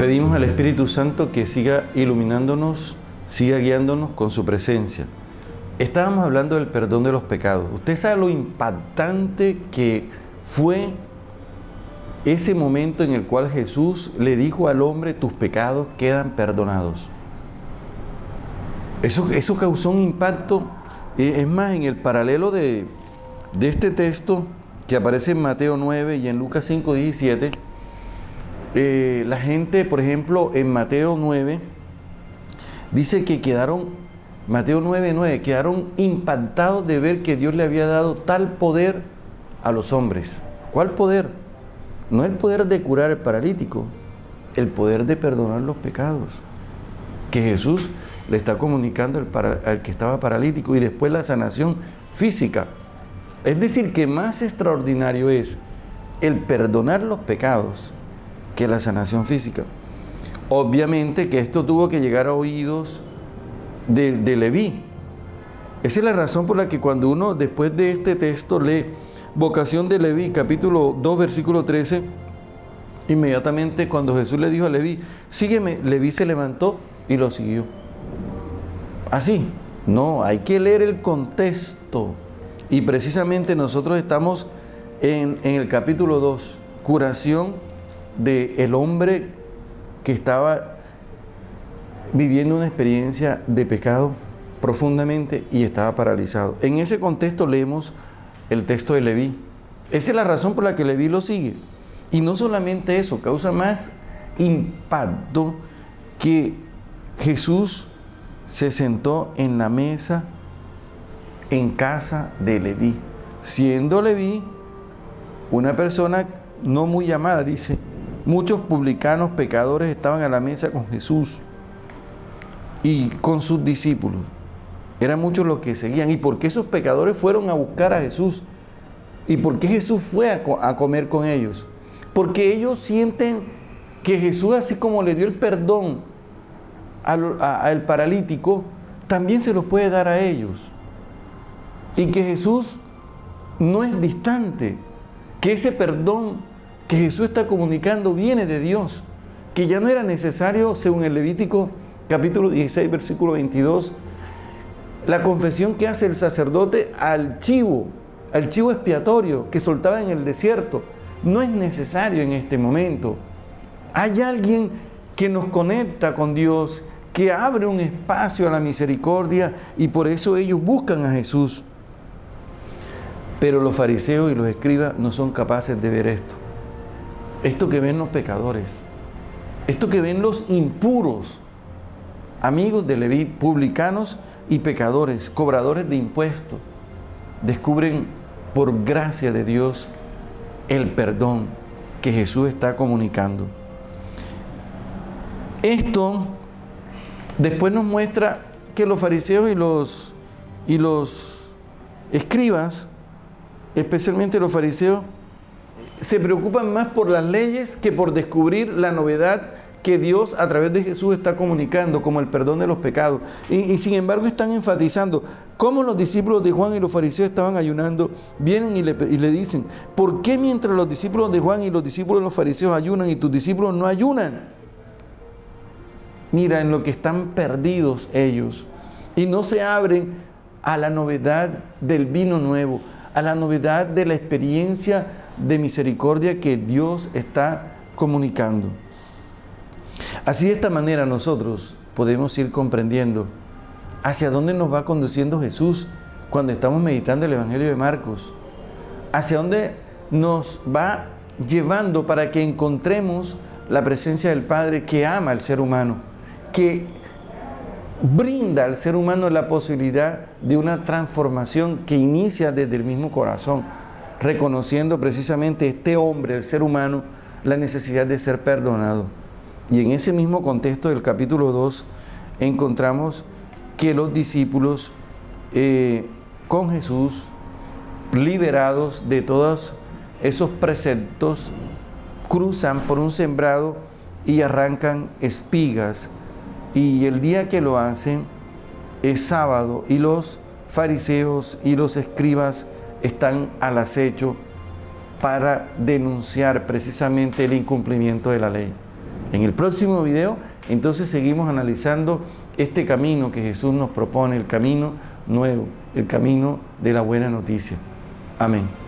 Pedimos al Espíritu Santo que siga iluminándonos, siga guiándonos con su presencia. Estábamos hablando del perdón de los pecados. Usted sabe lo impactante que fue ese momento en el cual Jesús le dijo al hombre: tus pecados quedan perdonados. Eso causó un impacto. Es más, en el paralelo de este texto que aparece en Mateo 9 y en Lucas 5:17, la gente, por ejemplo, en Mateo 9, dice que Mateo 9:9, quedaron impactados de ver que Dios le había dado tal poder a los hombres. ¿Cuál poder? No el poder de curar al paralítico, el poder de perdonar los pecados, que Jesús le está comunicando al que estaba paralítico, y después la sanación física. Es decir, que más extraordinario es el perdonar los pecados que la sanación física. Obviamente que esto tuvo que llegar a oídos de Leví. Esa es la razón por la que cuando uno después de este texto lee Vocación de Leví, capítulo 2, versículo 13, inmediatamente cuando Jesús le dijo a Leví: sígueme, Leví se levantó y lo siguió. Así, no, hay que leer el contexto. Y precisamente nosotros estamos en el capítulo 2, curación del hombre que estaba viviendo una experiencia de pecado profundamente y estaba paralizado. En ese contexto leemos el texto de Leví. Esa es la razón por la que Leví lo sigue. Y no solamente eso, causa más impacto que Jesús se sentó en la mesa en casa de Leví, siendo Leví una persona no muy llamada. Dice: muchos publicanos pecadores estaban a la mesa con Jesús y con sus discípulos. Eran muchos los que seguían. ¿Y por qué esos pecadores fueron a buscar a Jesús? ¿Y por qué Jesús fue a comer con ellos? Porque ellos sienten que Jesús, así como le dio el perdón al paralítico, también se los puede dar a ellos. Y que Jesús no es distante, que ese perdón que Jesús está comunicando viene de Dios, que ya no era necesario, según el Levítico capítulo 16, versículo 22, la confesión que hace el sacerdote al chivo expiatorio que soltaba en el desierto. No es necesario en este momento. Hay alguien que nos conecta con Dios, que abre un espacio a la misericordia, y por eso ellos buscan a Jesús. Pero los fariseos y los escribas no son capaces de ver esto. Esto que ven los pecadores, esto que ven los impuros, amigos de Leví, publicanos y pecadores, cobradores de impuestos, descubren por gracia de Dios el perdón que Jesús está comunicando. Esto después nos muestra que los fariseos y los escribas, especialmente los fariseos, se preocupan más por las leyes que por descubrir la novedad que Dios a través de Jesús está comunicando, como el perdón de los pecados. Y sin embargo están enfatizando cómo los discípulos de Juan y los fariseos estaban ayunando. Vienen y le dicen: ¿por qué mientras los discípulos de Juan y los discípulos de los fariseos ayunan y tus discípulos no ayunan? Mira en lo que están perdidos ellos, y no se abren a la novedad del vino nuevo, a la novedad de la experiencia de misericordia que Dios está comunicando. Así, de esta manera, nosotros podemos ir comprendiendo hacia dónde nos va conduciendo Jesús cuando estamos meditando el Evangelio de Marcos, hacia dónde nos va llevando para que encontremos la presencia del Padre, que ama al ser humano, que brinda al ser humano la posibilidad de una transformación que inicia desde el mismo corazón, reconociendo precisamente este hombre, el ser humano, la necesidad de ser perdonado. Y en ese mismo contexto del capítulo 2 encontramos que los discípulos con Jesús, liberados de todos esos preceptos, cruzan por un sembrado y arrancan espigas. Y el día que lo hacen es sábado, y los fariseos y los escribas están al acecho para denunciar precisamente el incumplimiento de la ley. En el próximo video, entonces seguimos analizando este camino que Jesús nos propone, el camino nuevo, el camino de la buena noticia. Amén.